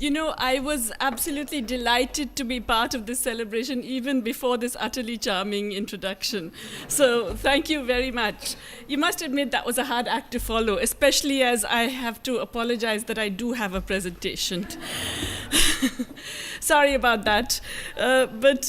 You know, I was absolutely delighted to be part of this celebration even before this utterly charming introduction. So thank you very much. You must admit that was a hard act to follow, especially as I have to apologize that I do have a presentation. Sorry about that. But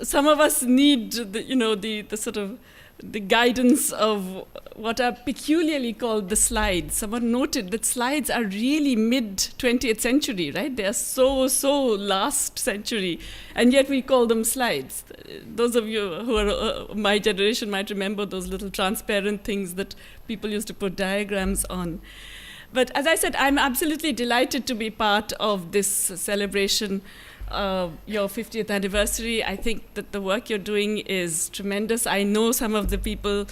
some of us need the sort of the guidance of what are peculiarly called the slides. Someone noted that slides are really mid-20th century, right? They are so last century, and yet we call them slides. Those of you who are my generation might remember those little transparent things that people used to put diagrams on. But as I said, I'm absolutely delighted to be part of this celebration, your 50th anniversary. I think that the work you're doing is tremendous. I know some of the people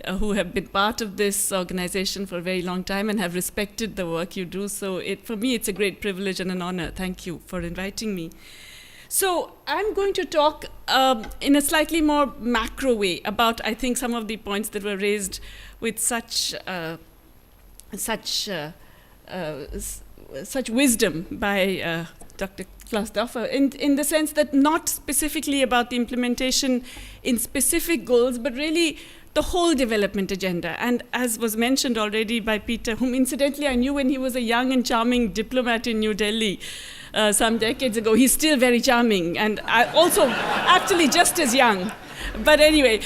who have been part of this organization for a very long time and have respected the work you do. So for me, it's a great privilege and an honor. Thank you for inviting me. So I'm going to talk in a slightly more macro way about, I think, some of the points that were raised with such wisdom by Dr. Klaus-Doffer, in the sense that not specifically about the implementation in specific goals, but really the whole development agenda. And as was mentioned already by Peter, whom incidentally I knew when he was a young and charming diplomat in New Delhi some decades ago. He's still very charming, and also actually just as young. But anyway,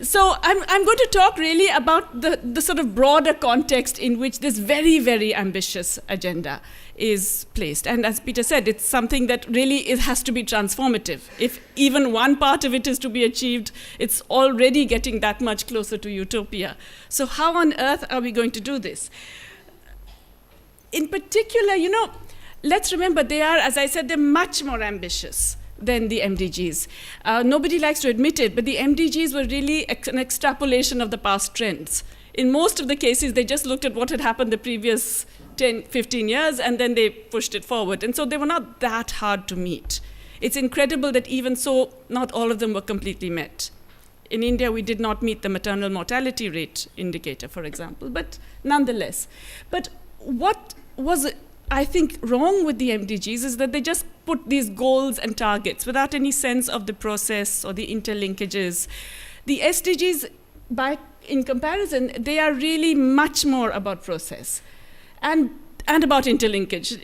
so I'm going to talk really about the sort of broader context in which this very, very ambitious agenda is placed. And as Peter said, it's something that really has to be transformative. If even one part of it is to be achieved, it's already getting that much closer to utopia. So how on earth are we going to do this? In particular, let's remember they are, as I said, they're much more ambitious than the MDGs. Nobody likes to admit it, but the MDGs were really an extrapolation of the past trends. In most of the cases, they just looked at what had happened the previous 10, 15 years, and then they pushed it forward. And so they were not that hard to meet. It's incredible that even so, not all of them were completely met. In India, we did not meet the maternal mortality rate indicator, for example, but nonetheless. But what was, I think, wrong with the MDGs is that they just put these goals and targets without any sense of the process or the interlinkages. The SDGs, in comparison, they are really much more about process and about interlinkage.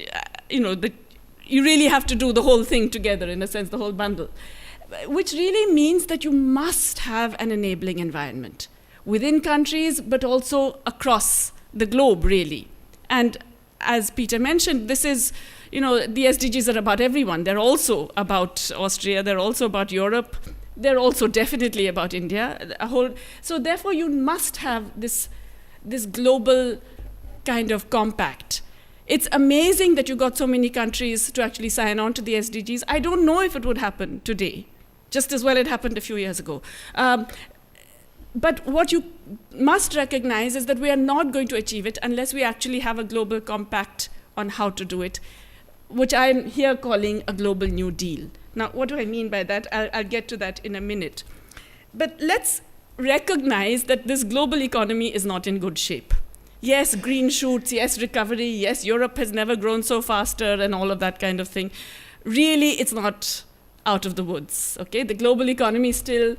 You really have to do the whole thing together, in a sense, the whole bundle, which really means that you must have an enabling environment within countries, but also across the globe, really. And as Peter mentioned, this is, the SDGs are about everyone. They're also about Austria. They're also about Europe. They're also definitely about India. So therefore, you must have this global kind of compact. It's amazing that you got so many countries to actually sign on to the SDGs. I don't know if it would happen today, just as well it happened a few years ago. But what you must recognize is that we are not going to achieve it unless we actually have a global compact on how to do it, which I'm here calling a global New Deal. Now, what do I mean by that? I'll get to that in a minute. But let's recognize that this global economy is not in good shape. Yes, green shoots, yes, recovery, yes, Europe has never grown so faster and all of that kind of thing. Really, it's not out of the woods, okay? The global economy is still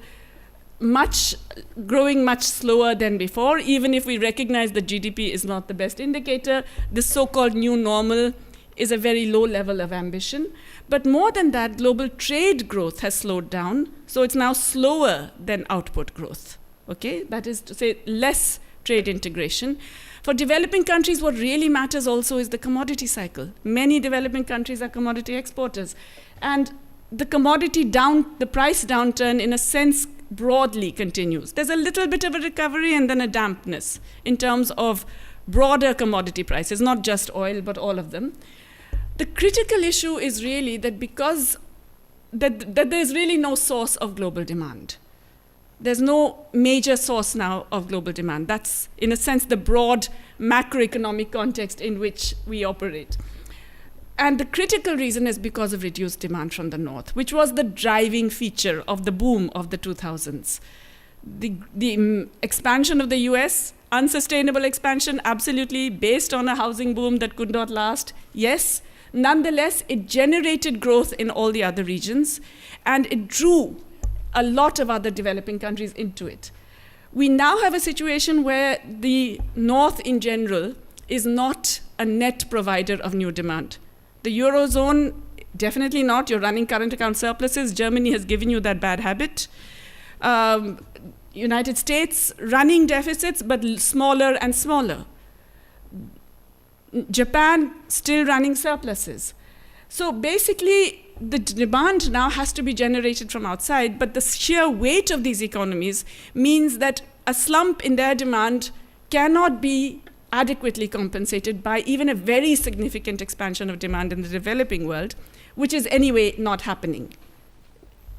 growing much slower than before. Even if we recognize that GDP is not the best indicator, this so-called new normal is a very low level of ambition. But more than that, global trade growth has slowed down, so it's now slower than output growth, okay? That is to say, less trade integration. For developing countries, what really matters also is the commodity cycle. Many developing countries are commodity exporters. And the price downturn, in a sense, broadly continues. There's a little bit of a recovery and then a dampness in terms of broader commodity prices, not just oil, but all of them. The critical issue is really that because that there's really no source of global demand. There's no major source now of global demand. That's, in a sense, the broad macroeconomic context in which we operate. And the critical reason is because of reduced demand from the north, which was the driving feature of the boom of the 2000s. The expansion of the US Unsustainable expansion, absolutely, based on a housing boom that could not last, yes. Nonetheless, it generated growth in all the other regions, and it drew a lot of other developing countries into it. We now have a situation where the North in general is not a net provider of new demand. The Eurozone, definitely not. You're running current account surpluses. Germany has given you that bad habit. United States running deficits, but smaller and smaller. Japan still running surpluses. So basically, the demand now has to be generated from outside, but the sheer weight of these economies means that a slump in their demand cannot be adequately compensated by even a very significant expansion of demand in the developing world, which is anyway not happening.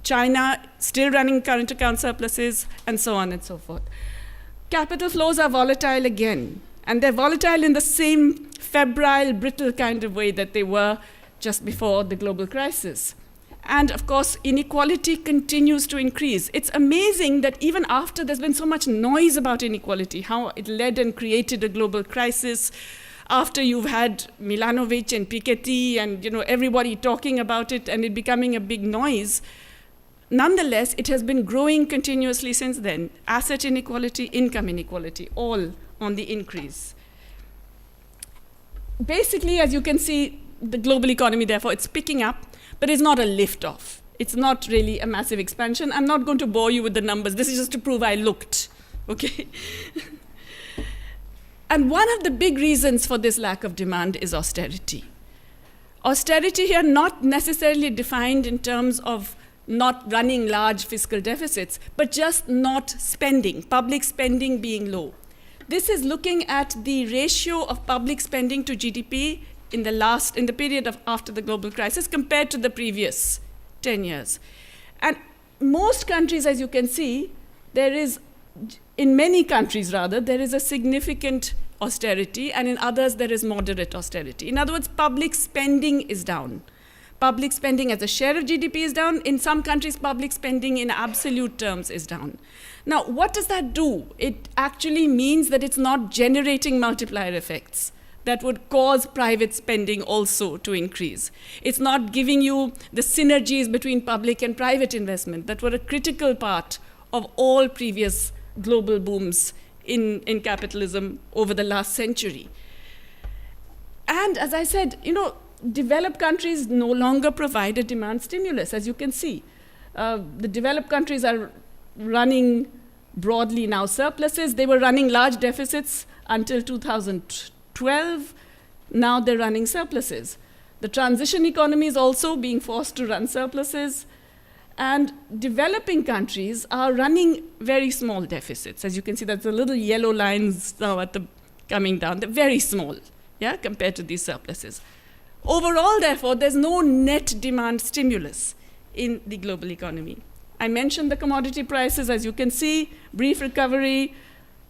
China still running current account surpluses, and so on and so forth. Capital flows are volatile again, and they're volatile in the same febrile, brittle kind of way that they were just before the global crisis. And of course, inequality continues to increase. It's amazing that even after there's been so much noise about inequality, how it led and created a global crisis, after you've had Milanovic and Piketty and everybody talking about it and it becoming a big noise, nonetheless, it has been growing continuously since then. Asset inequality, income inequality, all on the increase. Basically, as you can see, the global economy, therefore, it's picking up, but it's not a lift-off. It's not really a massive expansion. I'm not going to bore you with the numbers. This is just to prove I looked, okay? And one of the big reasons for this lack of demand is austerity. Austerity here not necessarily defined in terms of not running large fiscal deficits, but just not spending, public spending being low. This is looking at the ratio of public spending to GDP in the period after the global crisis compared to the previous 10 years. And most countries, as you can see, in many countries rather, there is a significant austerity, and in others there is moderate austerity. In other words, public spending is down. Public spending as a share of GDP is down. In some countries, public spending in absolute terms is down. Now, what does that do? It actually means that it's not generating multiplier effects that would cause private spending also to increase. It's not giving you the synergies between public and private investment that were a critical part of all previous global booms in capitalism over the last century. And as I said, developed countries no longer provide a demand stimulus, as you can see. The developed countries are running broadly now surpluses. They were running large deficits until 2012. Now they're running surpluses. The transition economies also being forced to run surpluses. And developing countries are running very small deficits. As you can see, that's the little yellow lines now coming down. They're very small, compared to these surpluses. Overall, therefore, there's no net demand stimulus in the global economy. I mentioned the commodity prices. As you can see, brief recovery,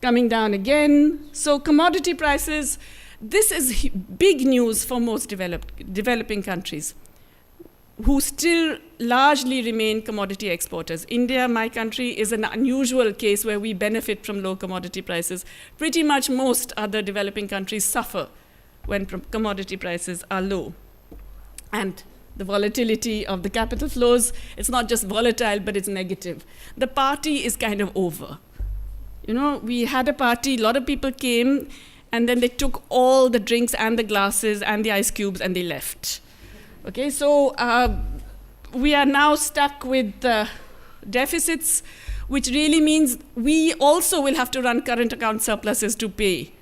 coming down again. So commodity prices, this is big news for most developing countries who still largely remain commodity exporters. India, my country, is an unusual case where we benefit from low commodity prices. Pretty much most other developing countries suffer when commodity prices are low. And the volatility of the capital flows, it's not just volatile, but it's negative. The party is kind of over. We had a party, a lot of people came, and then they took all the drinks and the glasses and the ice cubes and they left. Okay, so we are now stuck with deficits, which really means we also will have to run current account surpluses to pay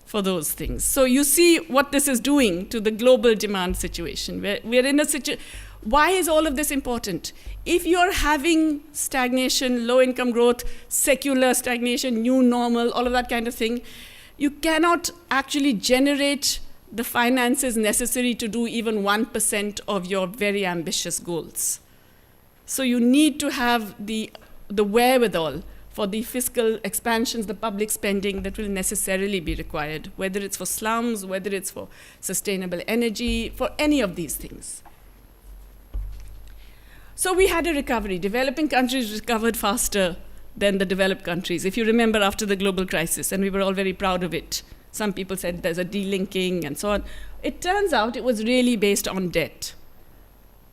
for those things. So you see what this is doing to the global demand situation. We're in a situation. Why is all of this important? If you're having stagnation, low income growth, secular stagnation, new normal, all of that kind of thing, you cannot actually generate the finances necessary to do even 1% of your very ambitious goals. So you need to have the wherewithal for the fiscal expansions, the public spending that will necessarily be required, whether it's for slums, whether it's for sustainable energy, for any of these things. So we had a recovery. Developing countries recovered faster than the developed countries. If you remember after the global crisis, and we were all very proud of it. Some people said there's a delinking and so on. It turns out it was really based on debt.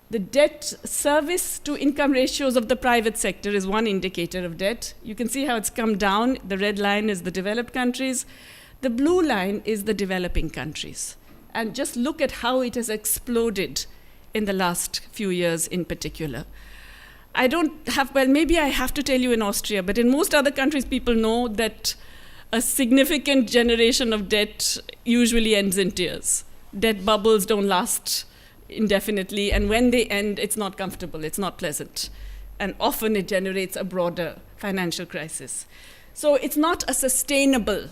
The debt service to income ratios of the private sector is one indicator of debt. You can see how it's come down. The red line is the developed countries. The blue line is the developing countries. And just look at how it has exploded in the last few years in particular. I don't have, well, maybe I have to tell you in Austria, but in most other countries, people know that a significant generation of debt usually ends in tears. Debt bubbles don't last indefinitely, and when they end, it's not comfortable, it's not pleasant. And often it generates a broader financial crisis. So it's not a sustainable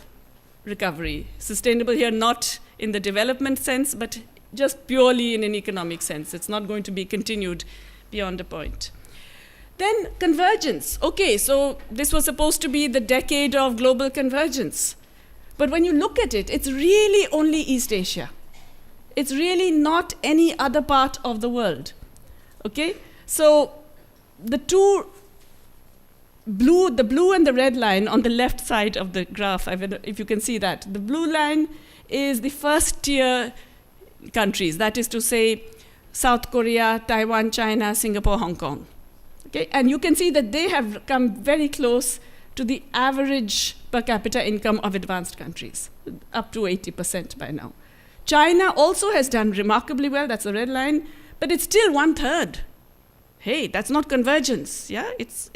recovery. Sustainable here, not in the development sense, but just purely in an economic sense. It's not going to be continued beyond a point. Then convergence. Okay, so this was supposed to be the decade of global convergence. But when you look at it, it's really only East Asia. It's really not any other part of the world. Okay? So the blue and the red line on the left side of the graph, if you can see that, the blue line is the first tier countries, that is to say South Korea, Taiwan, China, Singapore, Hong Kong. Okay? And you can see that they have come very close to the average per capita income of advanced countries, up to 80% by now. China also has done remarkably well, that's the red line, but it's still 1/3. Hey, that's not convergence, yeah? It's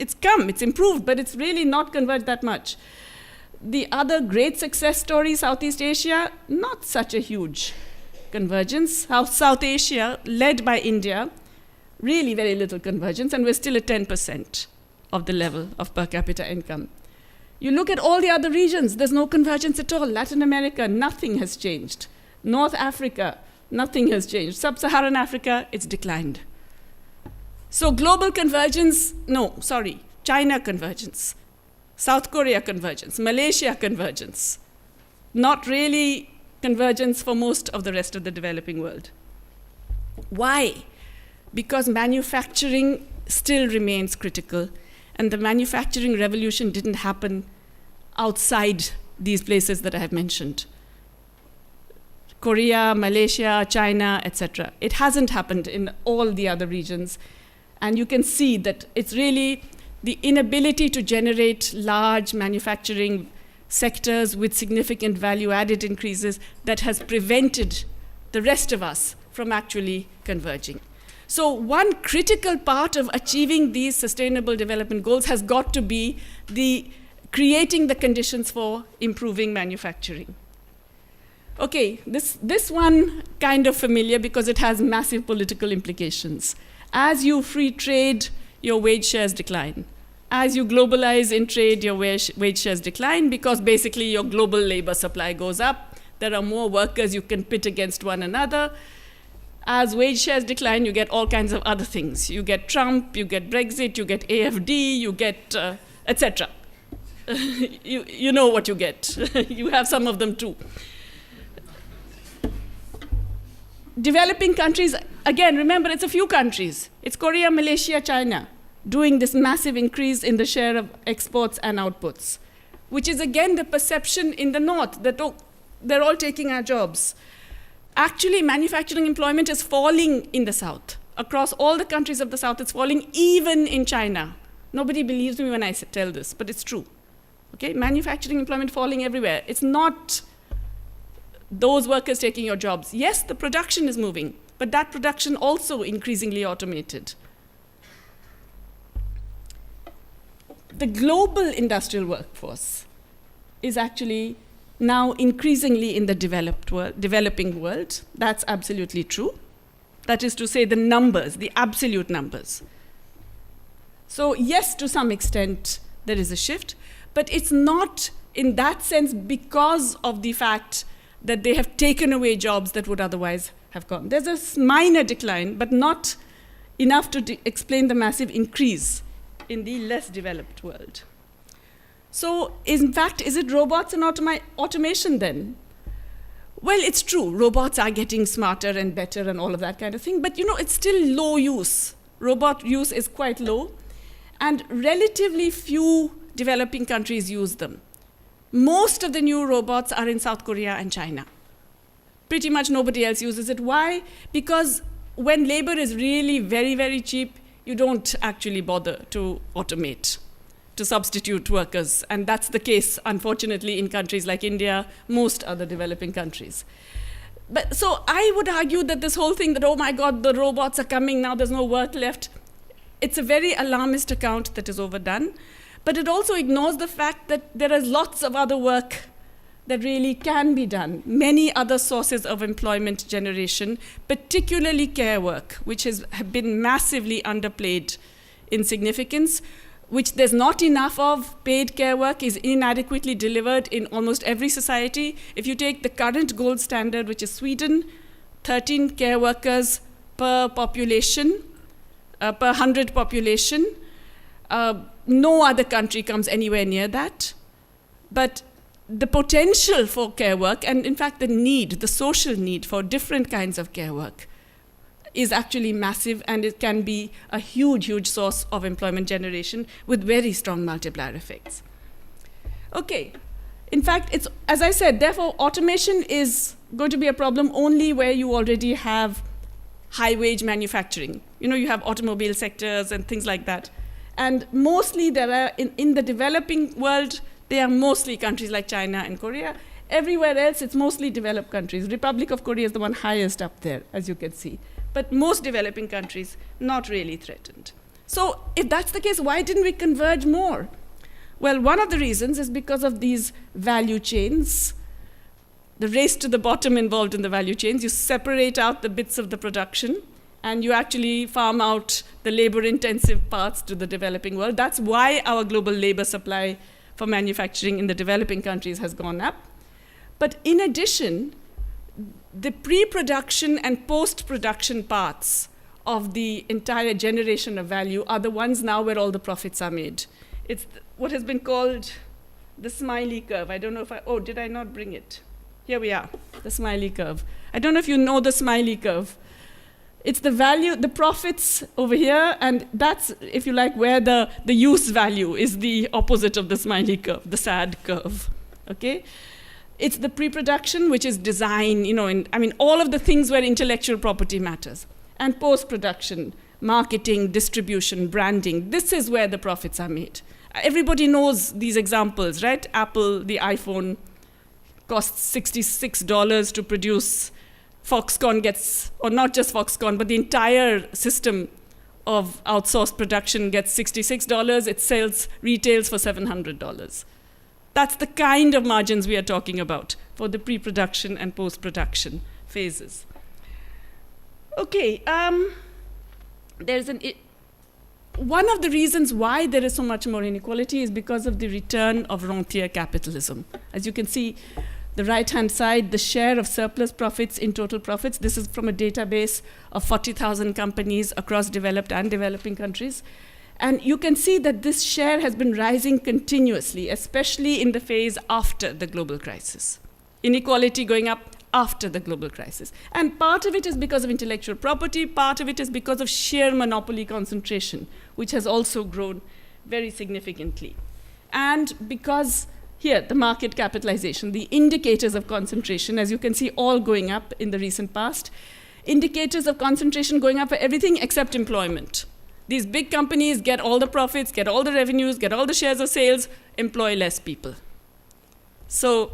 improved, but it's really not converged that much. The other great success story, Southeast Asia, not such a huge convergence. South Asia, led by India, really very little convergence, and we're still at 10% of the level of per capita income. You look at all the other regions, there's no convergence at all. Latin America, nothing has changed. North Africa, nothing has changed. Sub-Saharan Africa, it's declined. So global convergence, China convergence, South Korea convergence, Malaysia convergence. Not really convergence for most of the rest of the developing world. Why? Because manufacturing still remains critical, and the manufacturing revolution didn't happen outside these places that I have mentioned. Korea, Malaysia, China, etc. It hasn't happened in all the other regions. And you can see that it's really the inability to generate large manufacturing sectors with significant value-added increases that has prevented the rest of us from actually converging. So one critical part of achieving these sustainable development goals has got to be creating the conditions for improving manufacturing. Okay, this one kind of familiar because it has massive political implications. As you free trade, your wage shares decline. As you globalize in trade, your wage shares decline because basically your global labor supply goes up. There are more workers you can pit against one another. As wage shares decline, you get all kinds of other things. You get Trump, you get Brexit, you get AFD, you get etc. You know what you get. You have some of them too. Developing countries, again, remember it's a few countries. It's Korea, Malaysia, China, doing this massive increase in the share of exports and outputs, which is again the perception in the north that they're all taking our jobs. Actually, manufacturing employment is falling in the south. Across all the countries of the south, it's falling even in China. Nobody believes me when I tell this, but it's true. Okay, manufacturing employment falling everywhere. It's not those workers taking your jobs. Yes, the production is moving, but that production also increasingly automated. The global industrial workforce is actually now increasingly in the developing world. That's absolutely true. That is to say the numbers, the absolute numbers. So yes, to some extent, there is a shift, but it's not in that sense because of the fact that they have taken away jobs that would otherwise have gone. There's a minor decline, but not enough to explain the massive increase in the less developed world. So, in fact, is it robots and automation then? Well, it's true. Robots are getting smarter and better and all of that kind of thing, but it's still low use. Robot use is quite low, and relatively few developing countries use them. Most of the new robots are in South Korea and China. Pretty much nobody else uses it. Why? Because when labor is really very, very cheap, you don't actually bother to automate, to substitute workers. And that's the case, unfortunately, in countries like India, most other developing countries. But so I would argue that this whole thing that, oh my God, the robots are coming, now there's no work left, it's a very alarmist account that is overdone. But it also ignores the fact that there is lots of other work that really can be done. Many other sources of employment generation, particularly care work, which have been massively underplayed in significance, which there's not enough of. Paid care work is inadequately delivered in almost every society. If you take the current gold standard, which is Sweden, 13 care workers per population, per 100 population, no other country comes anywhere near that. But the potential for care work, and in fact the need, the social need for different kinds of care work, is actually massive, and it can be a huge, huge source of employment generation with very strong multiplier effects. Okay, in fact, it's, as I said, therefore automation is going to be a problem only where you already have high wage manufacturing. You know, you have automobile sectors and things like that. And mostly there are, in the developing world, they are mostly countries like China and Korea. Everywhere else, it's mostly developed countries. Republic of Korea is the one highest up there, as you can see. But most developing countries, not really threatened. So if that's the case, why didn't we converge more? Well, one of the reasons is because of these value chains, the race to the bottom involved in the value chains. You separate out the bits of the production, and you actually farm out the labor-intensive parts to the developing world. That's why our global labor supply for manufacturing in the developing countries has gone up. But in addition, the pre-production and post-production parts of the entire generation of value are the ones now where all the profits are made. It's what has been called the smiley curve. I don't know if oh, did I not bring it? Here we are, the smiley curve. I don't know if you know the smiley curve. It's the value, the profits over here, and that's, if you like, where the use value is the opposite of the smiley curve, the sad curve, okay? It's the pre-production, which is design, you know, and I mean, all of the things where intellectual property matters. And post-production, marketing, distribution, branding, this is where the profits are made. Everybody knows these examples, right? Apple, the iPhone, costs $66 to produce. Foxconn gets, or not just Foxconn, but the entire system of outsourced production gets $66. It retails for $700. That's the kind of margins we are talking about for the pre-production and post-production phases. Okay, one of the reasons why there is so much more inequality is because of the return of rentier capitalism. As you can see, the right-hand side, the share of surplus profits in total profits. This is from a database of 40,000 companies across developed and developing countries. And you can see that this share has been rising continuously, especially in the phase after the global crisis. Inequality going up after the global crisis. And part of it is because of intellectual property, part of it is because of sheer monopoly concentration, which has also grown very significantly. And because here, the market capitalization, the indicators of concentration, as you can see, all going up in the recent past. Indicators of concentration going up for everything except employment. These big companies get all the profits, get all the revenues, get all the shares of sales, employ less people. So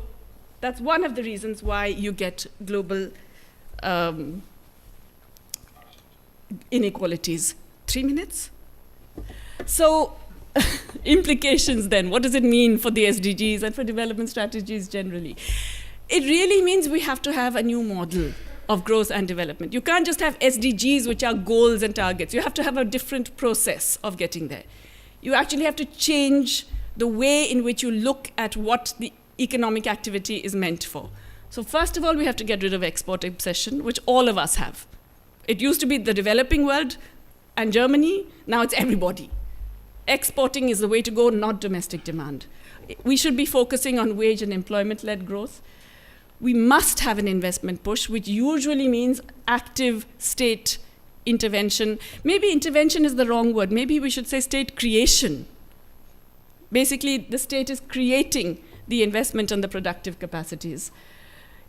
that's one of the reasons why you get global inequalities. 3 minutes? So, implications then, what does it mean for the SDGs and for development strategies generally? It really means we have to have a new model of growth and development. You can't just have SDGs, which are goals and targets. You have to have a different process of getting there. You actually have to change the way in which you look at what the economic activity is meant for. So first of all, we have to get rid of export obsession, which all of us have. It used to be the developing world and Germany, now it's everybody. Exporting is the way to go, not domestic demand. We should be focusing on wage and employment-led growth. We must have an investment push, which usually means active state intervention. Maybe intervention is the wrong word. Maybe we should say state creation. Basically, the state is creating the investment and the productive capacities.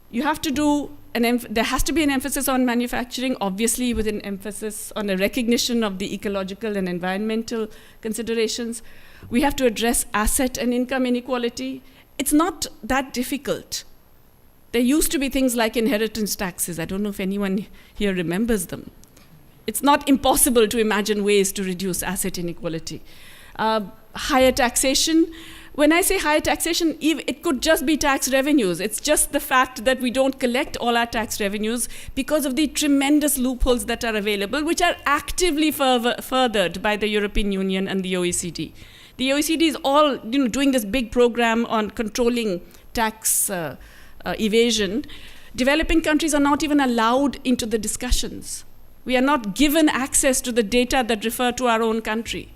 You have to do there has to be an emphasis on manufacturing, obviously with an emphasis on a recognition of the ecological and environmental considerations. We have to address asset and income inequality. It's not that difficult. There used to be things like inheritance taxes. I don't know if anyone here remembers them. It's not impossible to imagine ways to reduce asset inequality. Higher taxation. When I say higher taxation, it could just be tax revenues. It's just the fact that we don't collect all our tax revenues because of the tremendous loopholes that are available, which are actively furthered by the European Union and the OECD. The OECD is all doing this big program on controlling tax evasion. Developing countries are not even allowed into the discussions. We are not given access to the data that refer to our own country.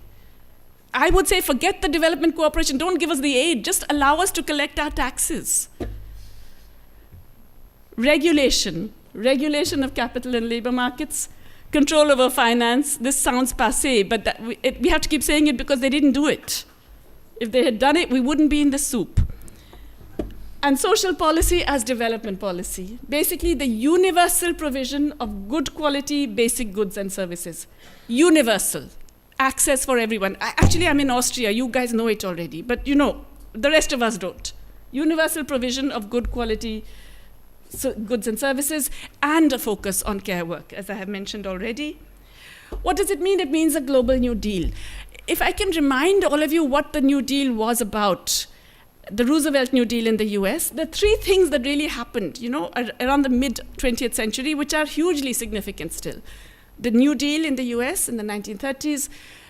I would say forget the development cooperation, don't give us the aid, just allow us to collect our taxes. Regulation of capital and labor markets, control over finance. This sounds passé, but we have to keep saying it because they didn't do it. If they had done it, we wouldn't be in the soup. And social policy as development policy. Basically, the universal provision of good quality basic goods and services. Universal. Access for everyone. I'm in Austria. You guys know it already. But the rest of us don't. Universal provision of good quality goods and services and a focus on care work, as I have mentioned already. What does it mean? It means a global New Deal. If I can remind all of you what the New Deal was about, the Roosevelt New Deal in the US, the three things that really happened, around the mid-20th century, which are hugely significant still. The New Deal in the US in the 1930s,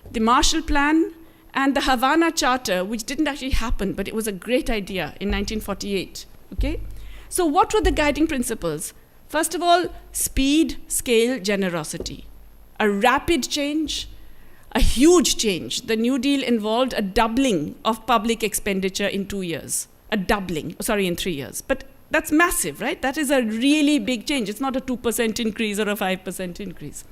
the Marshall Plan, and the Havana Charter, which didn't actually happen, but it was a great idea in 1948. Okay? So what were the guiding principles? First of all, speed, scale, generosity. A rapid change, a huge change. The New Deal involved a doubling of public expenditure in 2 years. In 3 years. But that's massive, right? That is a really big change. It's not a 2% increase or a 5% increase.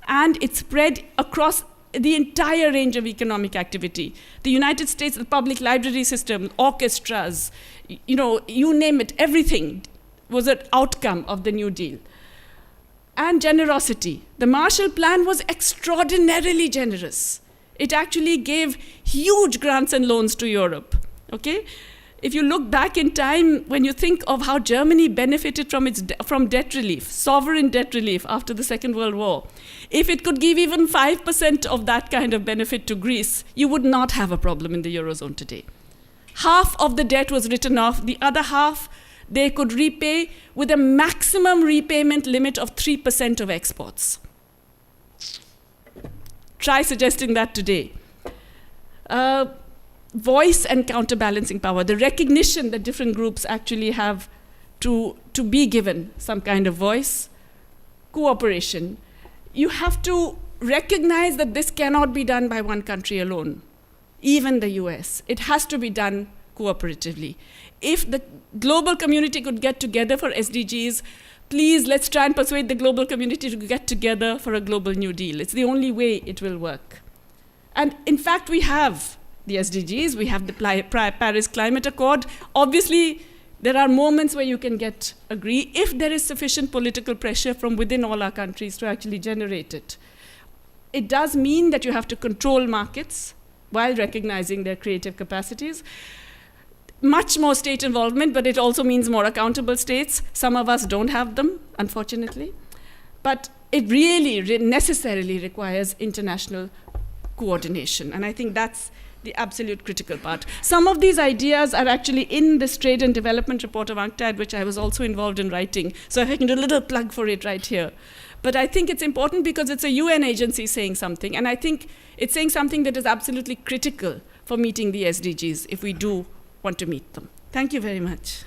And it spread across the entire range of economic activity. The United States, the public library system, orchestras, you name it, everything was an outcome of the New Deal. And generosity. The Marshall Plan was extraordinarily generous. It actually gave huge grants and loans to Europe. Okay? If you look back in time, when you think of how Germany benefited from debt relief, sovereign debt relief after the Second World War, if it could give even 5% of that kind of benefit to Greece, you would not have a problem in the Eurozone today. Half of the debt was written off. The other half, they could repay with a maximum repayment limit of 3% of exports. Try suggesting that today. Voice and counterbalancing power, the recognition that different groups actually have to be given some kind of voice. Cooperation. You have to recognize that this cannot be done by one country alone, even the US. It has to be done cooperatively. If the global community could get together for SDGs, please let's try and persuade the global community to get together for a global New Deal. It's the only way it will work. And in fact, we have the SDGs, we have the Paris Climate Accord. Obviously, there are moments where you can agree if there is sufficient political pressure from within all our countries to actually generate it. It does mean that you have to control markets while recognizing their creative capacities. Much more state involvement, but it also means more accountable states. Some of us don't have them, unfortunately. But it really necessarily requires international coordination. And I think that's the absolute critical part. Some of these ideas are actually in this Trade and Development Report of UNCTAD, which I was also involved in writing. So if I can do a little plug for it right here. But I think it's important because it's a UN agency saying something. And I think it's saying something that is absolutely critical for meeting the SDGs if we do want to meet them. Thank you very much.